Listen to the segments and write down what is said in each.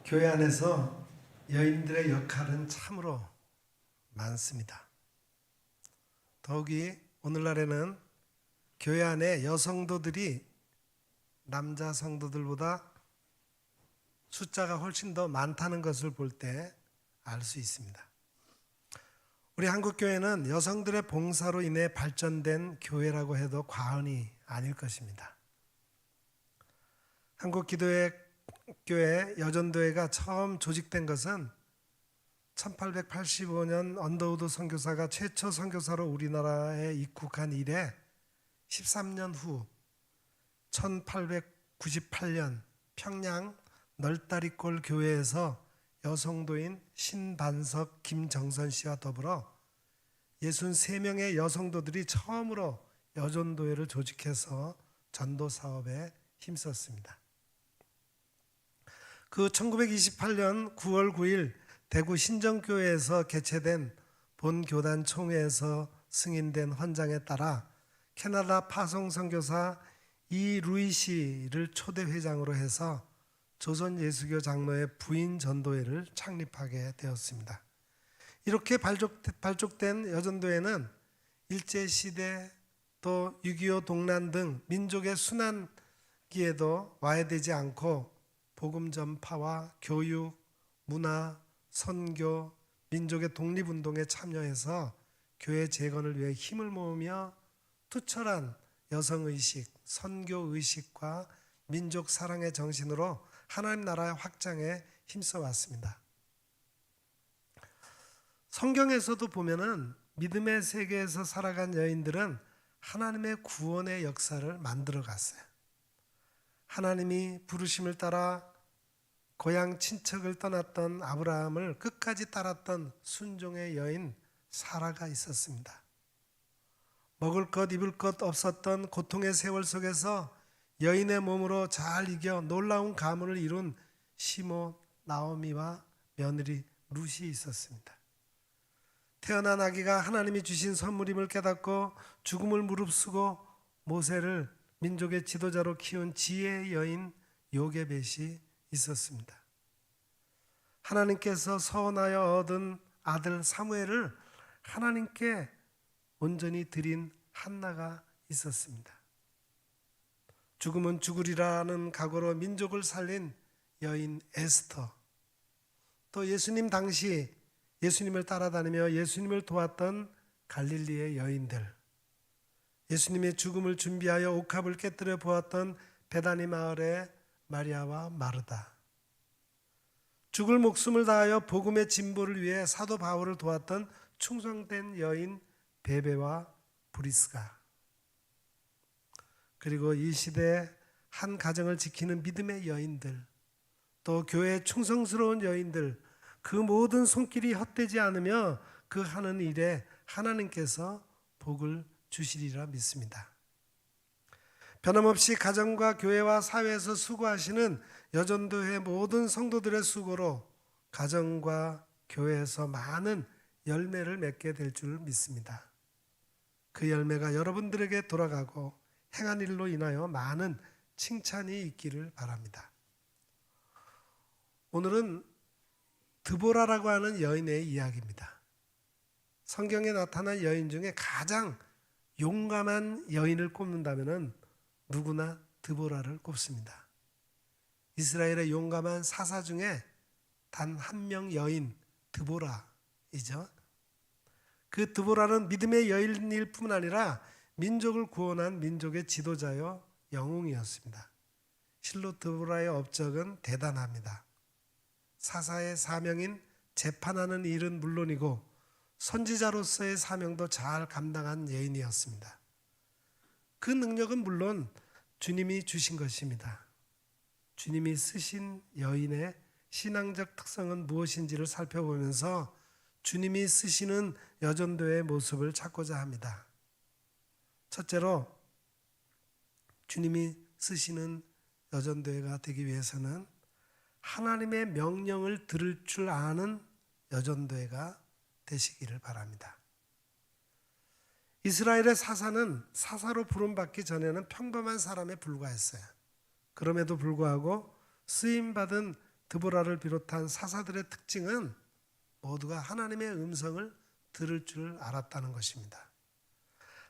교회 안에서 여인들의 역할은 참으로 많습니다. 더욱이 오늘날에는 교회 안에 여성도들이 남자 성도들보다 숫자가 훨씬 더 많다는 것을 볼 때 알 수 있습니다. 우리 한국교회는 여성들의 봉사로 인해 발전된 교회라고 해도 과언이 아닐 것입니다. 한국기도회교회 여전도회가 처음 조직된 것은 1885년 언더우드 선교사가 최초 선교사로 우리나라에 입국한 이래 13년 후 1898년 평양 널다리골 교회에서 여성도인 신반석 김정선 씨와 더불어 63명의 여성도들이 처음으로 여전도회를 조직해서 전도 사업에 힘썼습니다. 그 1928년 9월 9일 대구 신정교회에서 개최된 본교단 총회에서 승인된 헌장에 따라 캐나다 파송 선교사 이루이 씨를 초대 회장으로 해서 조선 예수교 장로의 부인 전도회를 창립하게 되었습니다. 이렇게 발족된 여전도회는 일제시대 또 6.25 동란 등 민족의 순환기에도 와해되지 않고 복음 전파와 교육, 문화, 선교, 민족의 독립운동에 참여해서 교회 재건을 위해 힘을 모으며 투철한 여성의식, 선교의식과 민족 사랑의 정신으로 하나님 나라의 확장에 힘써 왔습니다. 성경에서도 보면은 믿음의 세계에서 살아간 여인들은 하나님의 구원의 역사를 만들어 갔어요. 하나님이 부르심을 따라 고향 친척을 떠났던 아브라함을 끝까지 따랐던 순종의 여인 사라가 있었습니다. 먹을 것 입을 것 없었던 고통의 세월 속에서 여인의 몸으로 잘 이겨 놀라운 가문을 이룬 시모 나오미와 며느리 룻이 있었습니다. 태어난 아기가 하나님이 주신 선물임을 깨닫고 죽음을 무릅쓰고 모세를 민족의 지도자로 키운 지혜의 여인 요게벳이 있었습니다. 하나님께서 서원하여 얻은 아들 사무엘을 하나님께 온전히 드린 한나가 있었습니다. 죽으면 죽으리라는 각오로 민족을 살린 여인 에스터, 또 예수님 당시 예수님을 따라다니며 예수님을 도왔던 갈릴리의 여인들, 예수님의 죽음을 준비하여 옥합을 깨뜨려 보았던 베다니 마을의 마리아와 마르다, 죽을 목숨을 다하여 복음의 진보를 위해 사도 바울을 도왔던 충성된 여인 베베와 브리스가, 그리고 이 시대의 한 가정을 지키는 믿음의 여인들, 또 교회의 충성스러운 여인들, 그 모든 손길이 헛되지 않으며 그 하는 일에 하나님께서 복을 주시리라 믿습니다. 변함없이 가정과 교회와 사회에서 수고하시는 여전도회 모든 성도들의 수고로 가정과 교회에서 많은 열매를 맺게 될 줄 믿습니다. 그 열매가 여러분들에게 돌아가고 행한 일로 인하여 많은 칭찬이 있기를 바랍니다. 오늘은 드보라라고 하는 여인의 이야기입니다. 성경에 나타난 여인 중에 가장 용감한 여인을 꼽는다면 누구나 드보라를 꼽습니다. 이스라엘의 용감한 사사 중에 단 한 명 여인 드보라이죠. 그 드보라는 믿음의 여인일 뿐 아니라 민족을 구원한 민족의 지도자여 영웅이었습니다. 실로 드보라의 업적은 대단합니다. 사사의 사명인 재판하는 일은 물론이고 선지자로서의 사명도 잘 감당한 여인이었습니다. 그 능력은 물론 주님이 주신 것입니다. 주님이 쓰신 여인의 신앙적 특성은 무엇인지를 살펴보면서 주님이 쓰시는 여전도의 모습을 찾고자 합니다. 첫째로 주님이 쓰시는 여전도회가 되기 위해서는 하나님의 명령을 들을 줄 아는 여전도회가 되시기를 바랍니다. 이스라엘의 사사는 사사로 부름받기 전에는 평범한 사람에 불과했어요. 그럼에도 불구하고 쓰임받은 드보라를 비롯한 사사들의 특징은 모두가 하나님의 음성을 들을 줄 알았다는 것입니다.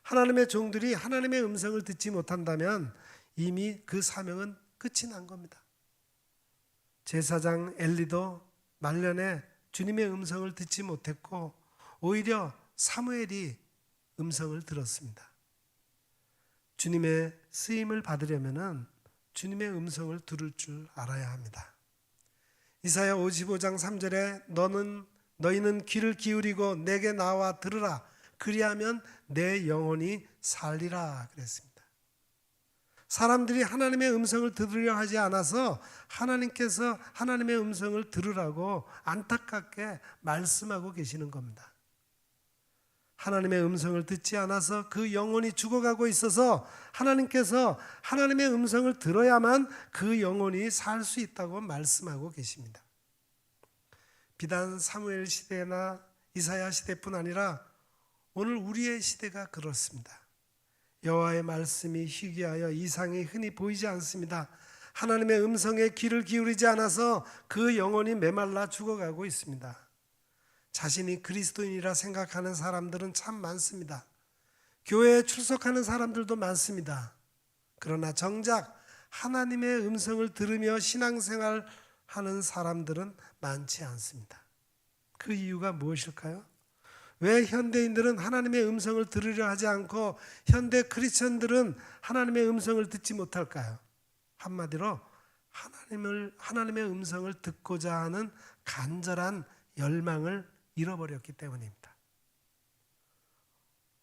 하나님의 종들이 하나님의 음성을 듣지 못한다면 이미 그 사명은 끝이 난 겁니다. 제사장 엘리도 말년에 주님의 음성을 듣지 못했고 오히려 사무엘이 음성을 들었습니다. 주님의 쓰임을 받으려면 주님의 음성을 들을 줄 알아야 합니다. 이사야 55장 3절에 너희는 귀를 기울이고 내게 나와 들으라. 그리하면 내 영혼이 살리라 그랬습니다. 사람들이 하나님의 음성을 들으려 하지 않아서 하나님께서 하나님의 음성을 들으라고 안타깝게 말씀하고 계시는 겁니다. 하나님의 음성을 듣지 않아서 그 영혼이 죽어가고 있어서 하나님께서 하나님의 음성을 들어야만 그 영혼이 살 수 있다고 말씀하고 계십니다. 비단 사무엘 시대나 이사야 시대뿐 아니라 오늘 우리의 시대가 그렇습니다. 여호와의 말씀이 희귀하여 이상이 흔히 보이지 않습니다. 하나님의 음성에 귀를 기울이지 않아서 그 영혼이 메말라 죽어가고 있습니다. 자신이 그리스도인이라 생각하는 사람들은 참 많습니다. 교회에 출석하는 사람들도 많습니다. 그러나 정작 하나님의 음성을 들으며 신앙생활하는 사람들은 많지 않습니다. 그 이유가 무엇일까요? 왜 현대인들은 하나님의 음성을 들으려 하지 않고 현대 크리스천들은 하나님의 음성을 듣지 못할까요? 한마디로 하나님의 음성을 듣고자 하는 간절한 열망을 잃어버렸기 때문입니다.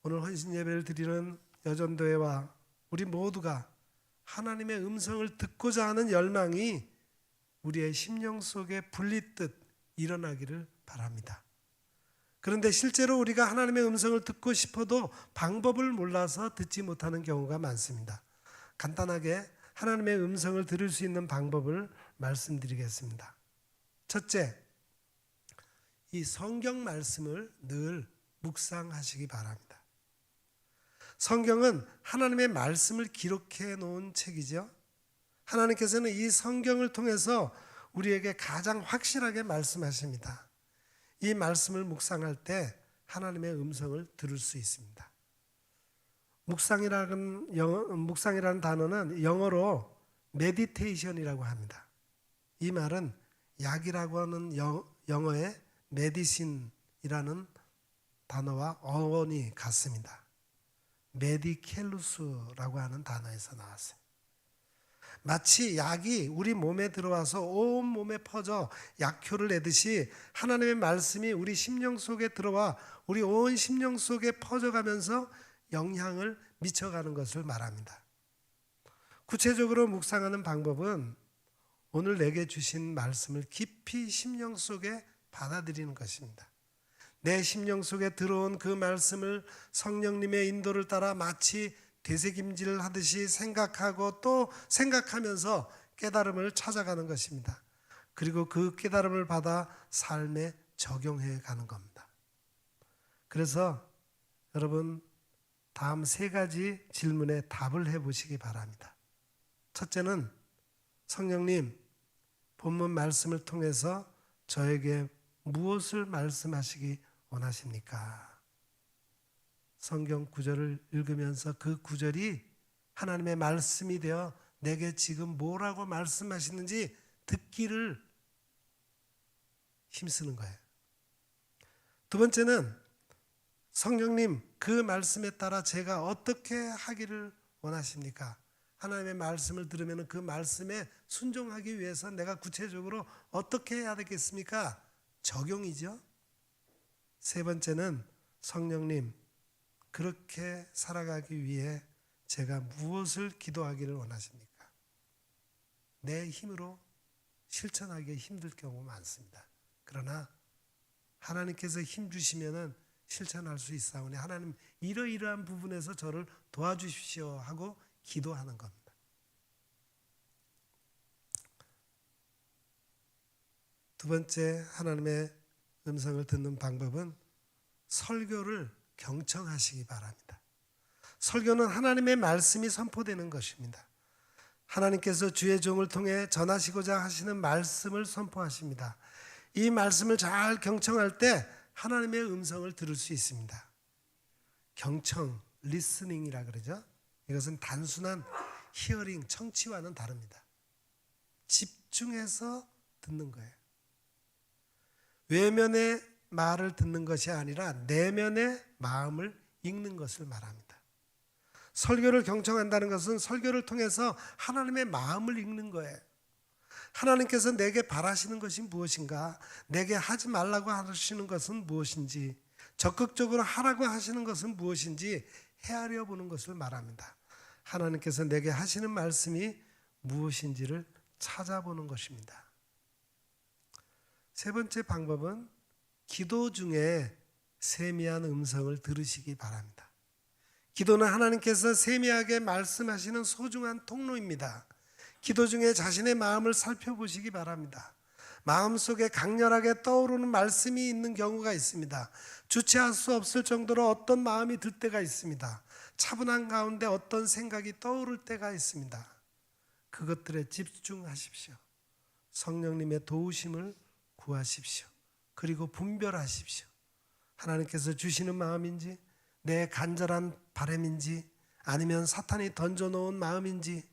오늘 헌신 예배를 드리는 여전도회와 우리 모두가 하나님의 음성을 듣고자 하는 열망이 우리의 심령 속에 불리듯 일어나기를 바랍니다. 그런데 실제로 우리가 하나님의 음성을 듣고 싶어도 방법을 몰라서 듣지 못하는 경우가 많습니다. 간단하게 하나님의 음성을 들을 수 있는 방법을 말씀드리겠습니다. 첫째, 이 성경 말씀을 늘 묵상하시기 바랍니다. 성경은 하나님의 말씀을 기록해 놓은 책이죠. 하나님께서는 이 성경을 통해서 우리에게 가장 확실하게 말씀하십니다. 이 말씀을 묵상할 때 하나님의 음성을 들을 수 있습니다. 묵상이라는 단어는 영어로 메디테이션이라고 합니다. 이 말은 약이라고 하는 영어의 메디신이라는 단어와 어원이 같습니다. 메디켈루스라고 하는 단어에서 나왔어요. 마치 약이 우리 몸에 들어와서 온 몸에 퍼져 약효를 내듯이 하나님의 말씀이 우리 심령 속에 들어와 우리 온 심령 속에 퍼져가면서 영향을 미쳐가는 것을 말합니다. 구체적으로 묵상하는 방법은 오늘 내게 주신 말씀을 깊이 심령 속에 받아들이는 것입니다. 내 심령 속에 들어온 그 말씀을 성령님의 인도를 따라 마치 되새김질 하듯이 생각하고 또 생각하면서 깨달음을 찾아가는 것입니다. 그리고 그 깨달음을 받아 삶에 적용해 가는 겁니다. 그래서 여러분 다음 세 가지 질문에 답을 해보시기 바랍니다. 첫째는 성령님, 본문 말씀을 통해서 저에게 무엇을 말씀하시기 원하십니까? 성경 구절을 읽으면서 그 구절이 하나님의 말씀이 되어 내게 지금 뭐라고 말씀하시는지 듣기를 힘쓰는 거예요. 두 번째는 성령님, 그 말씀에 따라 제가 어떻게 하기를 원하십니까? 하나님의 말씀을 들으면 그 말씀에 순종하기 위해서 내가 구체적으로 어떻게 해야 되겠습니까? 적용이죠. 세 번째는 성령님, 그렇게 살아가기 위해 제가 무엇을 기도하기를 원하십니까? 내 힘으로 실천하기 힘들 경우 많습니다. 그러나 하나님께서 힘 주시면은 실천할 수 있사오니 하나님 이러이러한 부분에서 저를 도와주십시오 하고 기도하는 겁니다. 두 번째 하나님의 음성을 듣는 방법은 설교를 경청하시기 바랍니다. 설교는 하나님의 말씀이 선포되는 것입니다. 하나님께서 주의 종을 통해 전하시고자 하시는 말씀을 선포하십니다. 이 말씀을 잘 경청할 때 하나님의 음성을 들을 수 있습니다. 경청, 리스닝이라 그러죠. 이것은 단순한 히어링, 청취와는 다릅니다. 집중해서 듣는 거예요. 외면의 말을 듣는 것이 아니라 내면의 마음을 읽는 것을 말합니다. 설교를 경청한다는 것은 설교를 통해서 하나님의 마음을 읽는 거예요. 하나님께서 내게 바라시는 것이 무엇인가, 내게 하지 말라고 하시는 것은 무엇인지, 적극적으로 하라고 하시는 것은 무엇인지 헤아려 보는 것을 말합니다. 하나님께서 내게 하시는 말씀이 무엇인지를 찾아보는 것입니다. 세 번째 방법은 기도 중에 세미한 음성을 들으시기 바랍니다. 기도는 하나님께서 세미하게 말씀하시는 소중한 통로입니다. 기도 중에 자신의 마음을 살펴보시기 바랍니다. 마음속에 강렬하게 떠오르는 말씀이 있는 경우가 있습니다. 주체할 수 없을 정도로 어떤 마음이 들 때가 있습니다. 차분한 가운데 어떤 생각이 떠오를 때가 있습니다. 그것들에 집중하십시오. 성령님의 도우심을 구하십시오. 그리고 분별하십시오. 하나님께서 주시는 마음인지, 내 간절한 바람인지, 아니면 사탄이 던져놓은 마음인지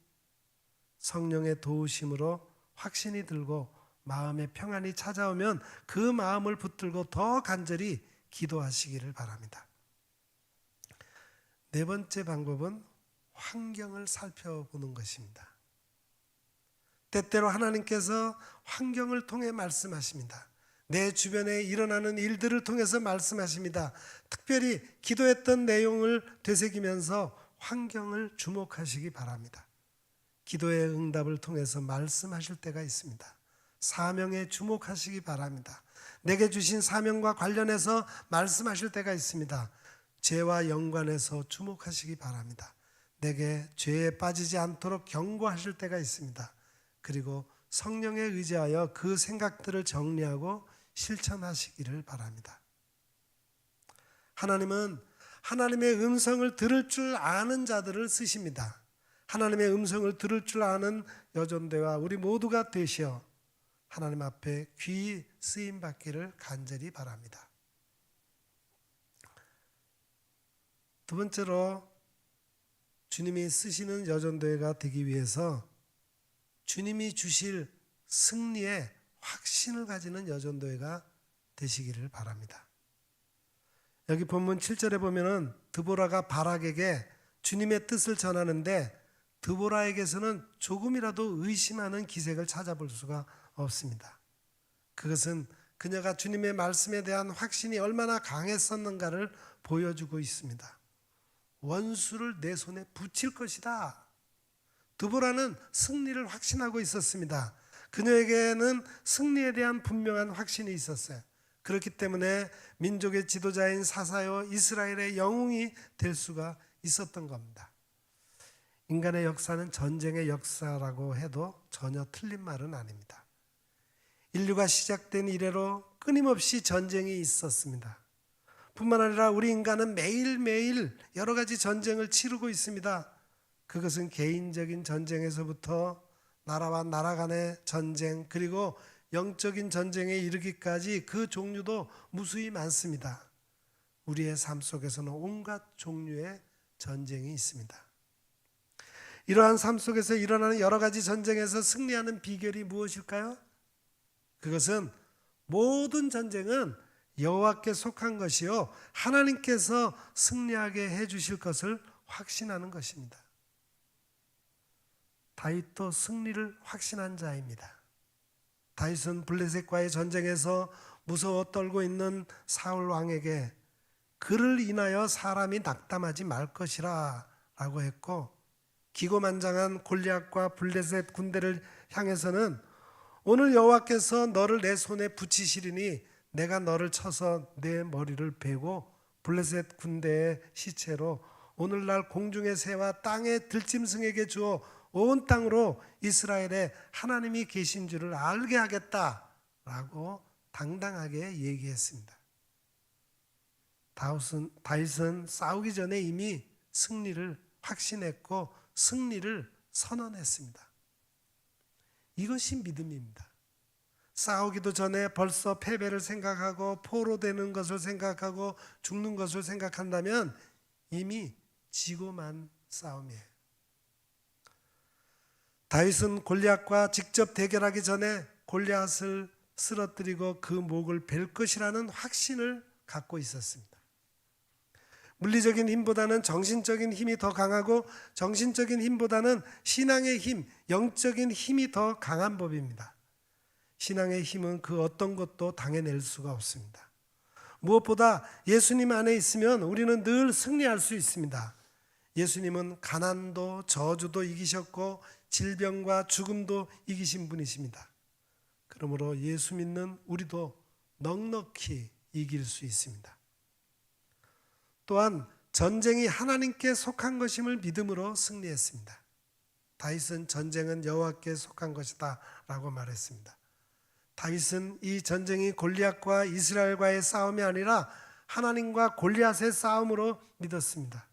성령의 도우심으로 확신이 들고 마음의 평안이 찾아오면 그 마음을 붙들고 더 간절히 기도하시기를 바랍니다. 네 번째 방법은 환경을 살펴보는 것입니다. 때때로 하나님께서 환경을 통해 말씀하십니다. 내 주변에 일어나는 일들을 통해서 말씀하십니다. 특별히 기도했던 내용을 되새기면서 환경을 주목하시기 바랍니다. 기도의 응답을 통해서 말씀하실 때가 있습니다. 사명에 주목하시기 바랍니다. 내게 주신 사명과 관련해서 말씀하실 때가 있습니다. 죄와 연관해서 주목하시기 바랍니다. 내게 죄에 빠지지 않도록 경고하실 때가 있습니다. 그리고 성령에 의지하여 그 생각들을 정리하고 실천하시기를 바랍니다. 하나님은 하나님의 음성을 들을 줄 아는 자들을 쓰십니다. 하나님의 음성을 들을 줄 아는 여전대와 우리 모두가 되시어 하나님 앞에 귀 쓰임 받기를 간절히 바랍니다. 두 번째로 주님이 쓰시는 여전대회가 되기 위해서 주님이 주실 승리에 확신을 가지는 여전도회가 되시기를 바랍니다. 여기 본문 7절에 보면은 드보라가 바락에게 주님의 뜻을 전하는데 드보라에게서는 조금이라도 의심하는 기색을 찾아볼 수가 없습니다. 그것은 그녀가 주님의 말씀에 대한 확신이 얼마나 강했었는가를 보여주고 있습니다. 원수를 내 손에 붙일 것이다. 드보라는 승리를 확신하고 있었습니다. 그녀에게는 승리에 대한 분명한 확신이 있었어요. 그렇기 때문에 민족의 지도자인 사사요 이스라엘의 영웅이 될 수가 있었던 겁니다. 인간의 역사는 전쟁의 역사라고 해도 전혀 틀린 말은 아닙니다. 인류가 시작된 이래로 끊임없이 전쟁이 있었습니다. 뿐만 아니라 우리 인간은 매일매일 여러 가지 전쟁을 치르고 있습니다. 그것은 개인적인 전쟁에서부터 나라와 나라 간의 전쟁, 그리고 영적인 전쟁에 이르기까지 그 종류도 무수히 많습니다. 우리의 삶 속에서는 온갖 종류의 전쟁이 있습니다. 이러한 삶 속에서 일어나는 여러 가지 전쟁에서 승리하는 비결이 무엇일까요? 그것은 모든 전쟁은 여호와께 속한 것이요 하나님께서 승리하게 해주실 것을 확신하는 것입니다. 다윗도 승리를 확신한 자입니다. 다윗은 블레셋과의 전쟁에서 무서워 떨고 있는 사울 왕에게 그를 인하여 사람이 낙담하지 말 것이라 라고 했고, 기고만장한 골리앗과 블레셋 군대를 향해서는 오늘 여호와께서 너를 내 손에 붙이시리니 내가 너를 쳐서 내 머리를 베고 블레셋 군대의 시체로 오늘날 공중의 새와 땅의 들짐승에게 주어 온 땅으로 이스라엘에 하나님이 계신 줄을 알게 하겠다라고 당당하게 얘기했습니다. 다윗은 싸우기 전에 이미 승리를 확신했고 승리를 선언했습니다. 이것이 믿음입니다. 싸우기도 전에 벌써 패배를 생각하고 포로되는 것을 생각하고 죽는 것을 생각한다면 이미 지고만 싸움이에요. 다윗은 골리앗과 직접 대결하기 전에 골리앗을 쓰러뜨리고 그 목을 벨 것이라는 확신을 갖고 있었습니다. 물리적인 힘보다는 정신적인 힘이 더 강하고 정신적인 힘보다는 신앙의 힘, 영적인 힘이 더 강한 법입니다. 신앙의 힘은 그 어떤 것도 당해낼 수가 없습니다. 무엇보다 예수님 안에 있으면 우리는 늘 승리할 수 있습니다. 예수님은 가난도 저주도 이기셨고 질병과 죽음도 이기신 분이십니다. 그러므로 예수 믿는 우리도 넉넉히 이길 수 있습니다. 또한 전쟁이 하나님께 속한 것임을 믿음으로 승리했습니다. 다윗은 전쟁은 여호와께 속한 것이다 라고 말했습니다. 다윗은 이 전쟁이 골리앗과 이스라엘과의 싸움이 아니라 하나님과 골리앗의 싸움으로 믿었습니다.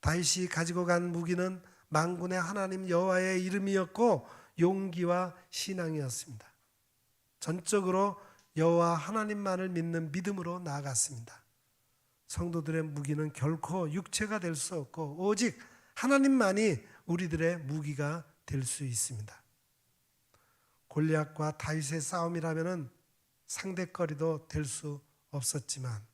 다윗이 가지고 간 무기는 만군의 하나님 여호와의 이름이었고 용기와 신앙이었습니다. 전적으로 여호와 하나님만을 믿는 믿음으로 나아갔습니다. 성도들의 무기는 결코 육체가 될 수 없고 오직 하나님만이 우리들의 무기가 될 수 있습니다. 골리앗과 다윗의 싸움이라면 상대거리도 될 수 없었지만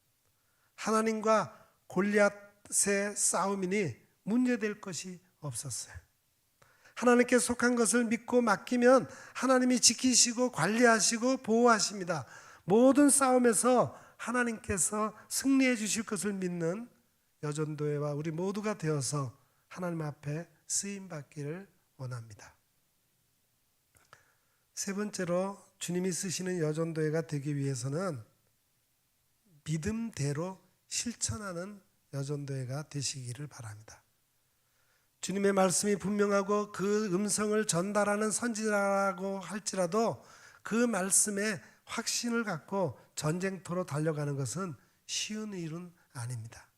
하나님과 골리앗의 싸움이니 문제될 것이 없었어요. 하나님께 속한 것을 믿고 맡기면 하나님이 지키시고 관리하시고 보호하십니다. 모든 싸움에서 하나님께서 승리해 주실 것을 믿는 여전도회와 우리 모두가 되어서 하나님 앞에 쓰임받기를 원합니다. 세 번째로 주님이 쓰시는 여전도회가 되기 위해서는 믿음대로 실천하는 여전도회가 되시기를 바랍니다. 주님의 말씀이 분명하고 그 음성을 전달하는 선지자라고 할지라도 그 말씀에 확신을 갖고 전쟁터로 달려가는 것은 쉬운 일은 아닙니다.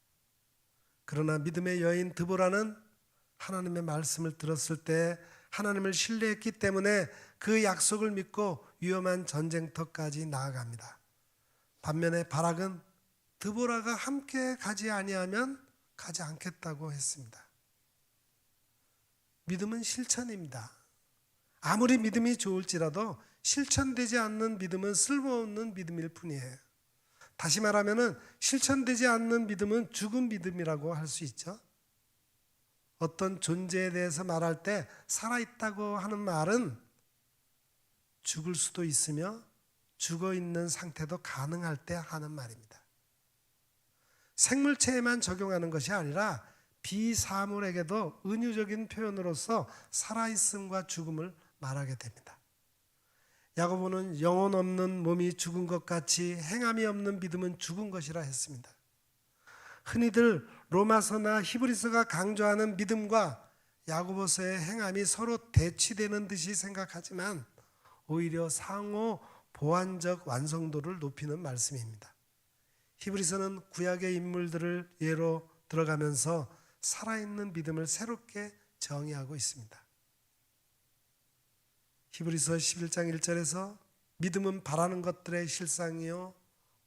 그러나 믿음의 여인 드보라는 하나님의 말씀을 들었을 때 하나님을 신뢰했기 때문에 그 약속을 믿고 위험한 전쟁터까지 나아갑니다. 반면에 바락은 드보라가 함께 가지 아니하면 가지 않겠다고 했습니다. 믿음은 실천입니다. 아무리 믿음이 좋을지라도 실천되지 않는 믿음은 쓸모없는 믿음일 뿐이에요. 다시 말하면 실천되지 않는 믿음은 죽은 믿음이라고 할 수 있죠. 어떤 존재에 대해서 말할 때 살아있다고 하는 말은 죽을 수도 있으며 죽어있는 상태도 가능할 때 하는 말입니다. 생물체에만 적용하는 것이 아니라 비사물에게도 은유적인 표현으로서 살아있음과 죽음을 말하게 됩니다. 야고보는 영혼 없는 몸이 죽은 것 같이 행함이 없는 믿음은 죽은 것이라 했습니다. 흔히들 로마서나 히브리서가 강조하는 믿음과 야고보서의 행함이 서로 대치되는 듯이 생각하지만 오히려 상호 보완적 완성도를 높이는 말씀입니다. 히브리서는 구약의 인물들을 예로 들어가면서 살아있는 믿음을 새롭게 정의하고 있습니다. 히브리서 11장 1절에서 믿음은 바라는 것들의 실상이요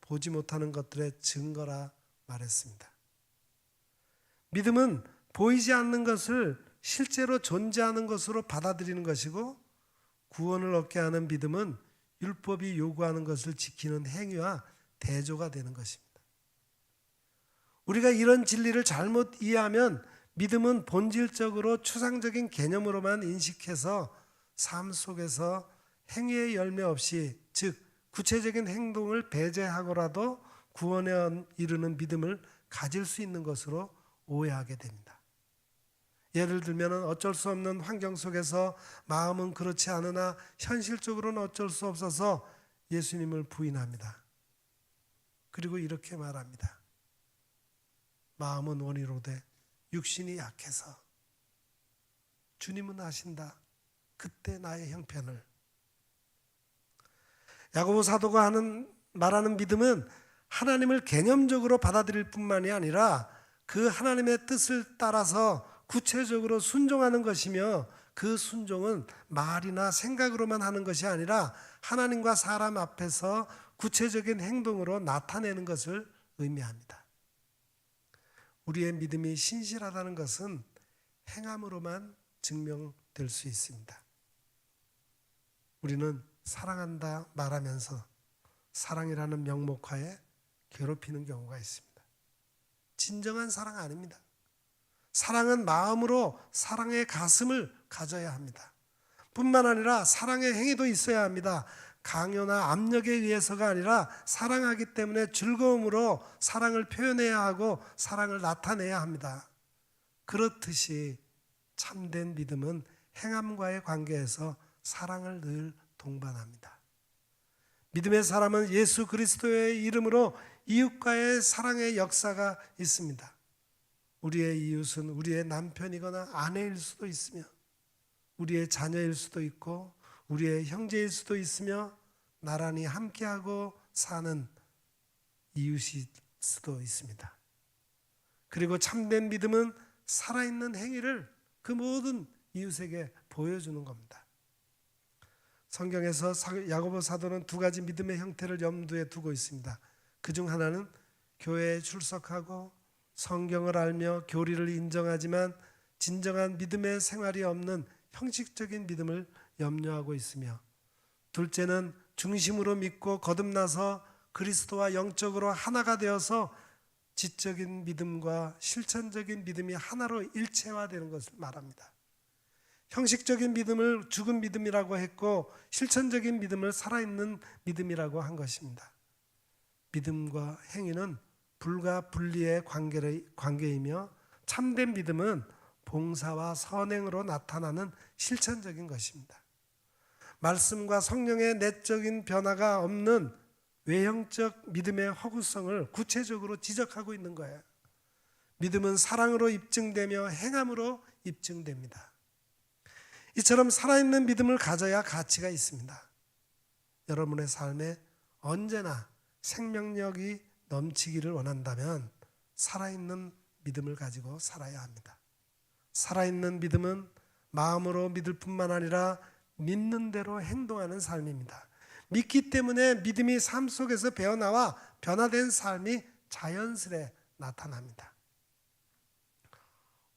보지 못하는 것들의 증거라 말했습니다. 믿음은 보이지 않는 것을 실제로 존재하는 것으로 받아들이는 것이고 구원을 얻게 하는 믿음은 율법이 요구하는 것을 지키는 행위와 대조가 되는 것입니다. 우리가 이런 진리를 잘못 이해하면 믿음은 본질적으로 추상적인 개념으로만 인식해서 삶 속에서 행위의 열매 없이, 즉 구체적인 행동을 배제하고라도 구원에 이르는 믿음을 가질 수 있는 것으로 오해하게 됩니다. 예를 들면 어쩔 수 없는 환경 속에서 마음은 그렇지 않으나 현실적으로는 어쩔 수 없어서 예수님을 부인합니다. 그리고 이렇게 말합니다. 마음은 원이로되 육신이 약해서 주님은 아신다. 그때 나의 형편을. 야고보 사도가 말하는 믿음은 하나님을 개념적으로 받아들일 뿐만이 아니라 그 하나님의 뜻을 따라서 구체적으로 순종하는 것이며 그 순종은 말이나 생각으로만 하는 것이 아니라 하나님과 사람 앞에서 구체적인 행동으로 나타내는 것을 의미합니다. 우리의 믿음이 신실하다는 것은 행함으로만 증명될 수 있습니다. 우리는 사랑한다 말하면서 사랑이라는 명목하에 괴롭히는 경우가 있습니다. 진정한 사랑 아닙니다. 사랑은 마음으로 사랑의 가슴을 가져야 합니다. 뿐만 아니라 사랑의 행위도 있어야 합니다. 강요나 압력에 의해서가 아니라 사랑하기 때문에 즐거움으로 사랑을 표현해야 하고 사랑을 나타내야 합니다. 그렇듯이 참된 믿음은 행함과의 관계에서 사랑을 늘 동반합니다. 믿음의 사람은 예수 그리스도의 이름으로 이웃과의 사랑의 역사가 있습니다. 우리의 이웃은 우리의 남편이거나 아내일 수도 있으며 우리의 자녀일 수도 있고 우리의 형제일 수도 있으며 나란히 함께하고 사는 이웃일 수도 있습니다. 그리고 참된 믿음은 살아있는 행위를 그 모든 이웃에게 보여주는 겁니다. 성경에서 야고보 사도는 두 가지 믿음의 형태를 염두에 두고 있습니다. 그중 하나는 교회에 출석하고 성경을 알며 교리를 인정하지만 진정한 믿음의 생활이 없는 형식적인 믿음을 염려하고 있으며, 둘째는 중심으로 믿고 거듭나서 그리스도와 영적으로 하나가 되어서 지적인 믿음과 실천적인 믿음이 하나로 일체화되는 것을 말합니다. 형식적인 믿음을 죽은 믿음이라고 했고 실천적인 믿음을 살아있는 믿음이라고 한 것입니다. 믿음과 행위는 불가 분리의 관계이며 참된 믿음은 봉사와 선행으로 나타나는 실천적인 것입니다. 말씀과 성령의 내적인 변화가 없는 외형적 믿음의 허구성을 구체적으로 지적하고 있는 거예요. 믿음은 사랑으로 입증되며 행함으로 입증됩니다. 이처럼 살아있는 믿음을 가져야 가치가 있습니다. 여러분의 삶에 언제나 생명력이 넘치기를 원한다면 살아있는 믿음을 가지고 살아야 합니다. 살아있는 믿음은 마음으로 믿을 뿐만 아니라 믿는 대로 행동하는 삶입니다. 믿기 때문에 믿음이 삶 속에서 배어나와 변화된 삶이 자연스레 나타납니다.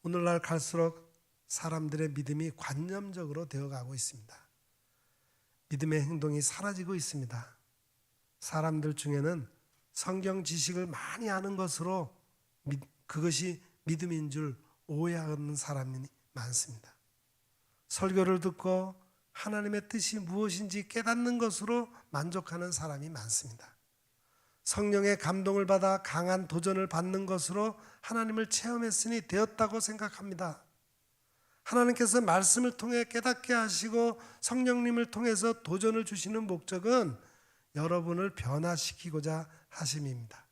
오늘날 갈수록 사람들의 믿음이 관념적으로 되어가고 있습니다. 믿음의 행동이 사라지고 있습니다. 사람들 중에는 성경 지식을 많이 아는 것으로 그것이 믿음인 줄 오해하는 사람이 많습니다. 설교를 듣고 하나님의 뜻이 무엇인지 깨닫는 것으로 만족하는 사람이 많습니다. 성령의 감동을 받아 강한 도전을 받는 것으로 하나님을 체험했으니 되었다고 생각합니다. 하나님께서 말씀을 통해 깨닫게 하시고 성령님을 통해서 도전을 주시는 목적은 여러분을 변화시키고자 하심입니다.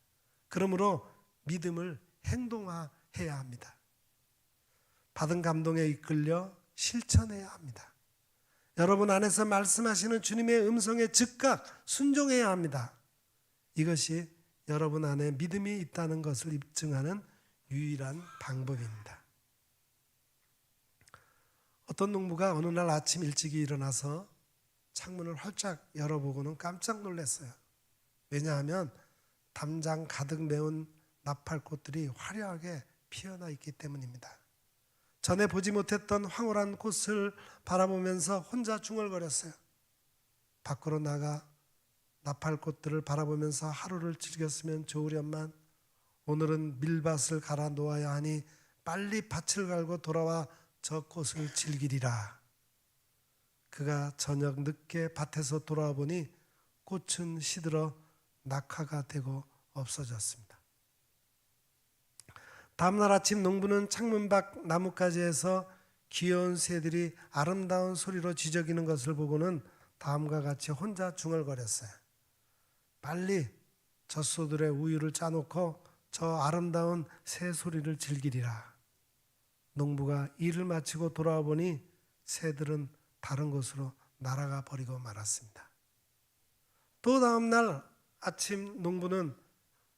그러므로 믿음을 행동화해야 합니다. 받은 감동에 이끌려 실천해야 합니다. 여러분 안에서 말씀하시는 주님의 음성에 즉각 순종해야 합니다. 이것이 여러분 안에 믿음이 있다는 것을 입증하는 유일한 방법입니다. 어떤 농부가 어느 날 아침 일찍이 일어나서 창문을 활짝 열어보고는 깜짝 놀랐어요. 왜냐하면 담장 가득 메운 나팔꽃들이 화려하게 피어나 있기 때문입니다. 전에 보지 못했던 황홀한 꽃을 바라보면서 혼자 중얼거렸어요. 밖으로 나가 나팔꽃들을 바라보면서 하루를 즐겼으면 좋으련만 오늘은 밀밭을 갈아 놓아야 하니 빨리 밭을 갈고 돌아와 저 꽃을 즐기리라. 그가 저녁 늦게 밭에서 돌아와 보니 꽃은 시들어 낙하가 되고 없어졌습니다. 다음날 아침 농부는 창문 밖 나뭇가지에서 귀여운 새들이 아름다운 소리로 지저귀는 것을 보고는 다음과 같이 혼자 중얼거렸어요. 빨리 젖소들의 우유를 짜놓고 저 아름다운 새 소리를 즐기리라. 농부가 일을 마치고 돌아와 보니 새들은 다른 곳으로 날아가 버리고 말았습니다. 또 다음날 아침 농부는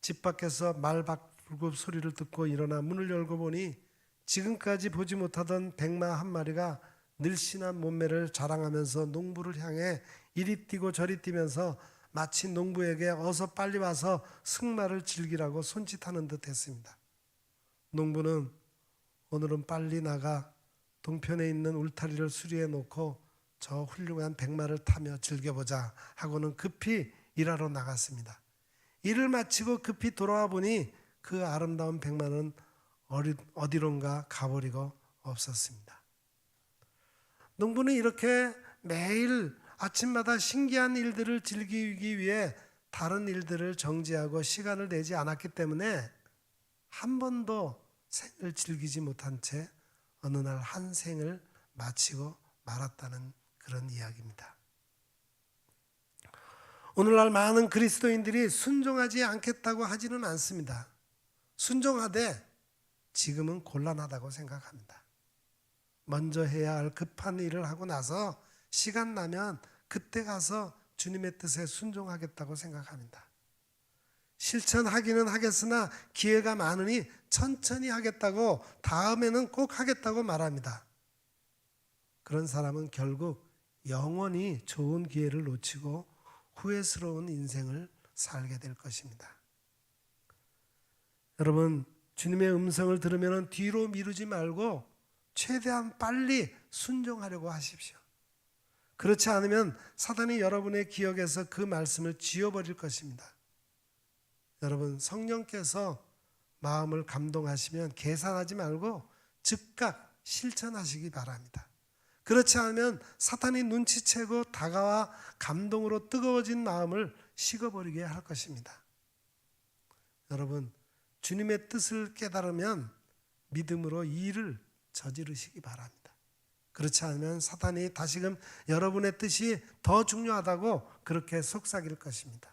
집 밖에서 말발굽 소리를 듣고 일어나 문을 열고 보니 지금까지 보지 못하던 백마 한 마리가 늘씬한 몸매를 자랑하면서 농부를 향해 이리 뛰고 저리 뛰면서 마치 농부에게 어서 빨리 와서 승마를 즐기라고 손짓하는 듯 했습니다. 농부는 오늘은 빨리 나가 동편에 있는 울타리를 수리해 놓고 저 훌륭한 백마를 타며 즐겨보자 하고는 급히 일하러 나갔습니다. 일을 마치고 급히 돌아와 보니 그 아름다운 백마는 어디론가 가버리고 없었습니다. 농부는 이렇게 매일 아침마다 신기한 일들을 즐기기 위해 다른 일들을 정지하고 시간을 내지 않았기 때문에 한 번도 생을 즐기지 못한 채 어느 날 한 생을 마치고 말았다는 그런 이야기입니다. 오늘날 많은 그리스도인들이 순종하지 않겠다고 하지는 않습니다. 순종하되 지금은 곤란하다고 생각합니다. 먼저 해야 할 급한 일을 하고 나서 시간 나면 그때 가서 주님의 뜻에 순종하겠다고 생각합니다. 실천하기는 하겠으나 기회가 많으니 천천히 하겠다고, 다음에는 꼭 하겠다고 말합니다. 그런 사람은 결국 영원히 좋은 기회를 놓치고 후회스러운 인생을 살게 될 것입니다. 여러분, 주님의 음성을 들으면 뒤로 미루지 말고 최대한 빨리 순종하려고 하십시오. 그렇지 않으면 사단이 여러분의 기억에서 그 말씀을 지워버릴 것입니다. 여러분, 성령께서 마음을 감동하시면 계산하지 말고 즉각 실천하시기 바랍니다. 그렇지 않으면 사탄이 눈치채고 다가와 감동으로 뜨거워진 마음을 식어버리게 할 것입니다. 여러분, 주님의 뜻을 깨달으면 믿음으로 이 일을 저지르시기 바랍니다. 그렇지 않으면 사탄이 다시금 여러분의 뜻이 더 중요하다고 그렇게 속삭일 것입니다.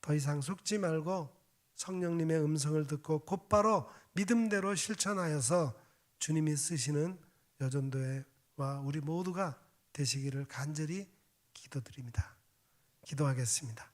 더 이상 속지 말고 성령님의 음성을 듣고 곧바로 믿음대로 실천하여서 주님이 쓰시는 여전도회와 우리 모두가 되시기를 간절히 기도드립니다. 기도하겠습니다.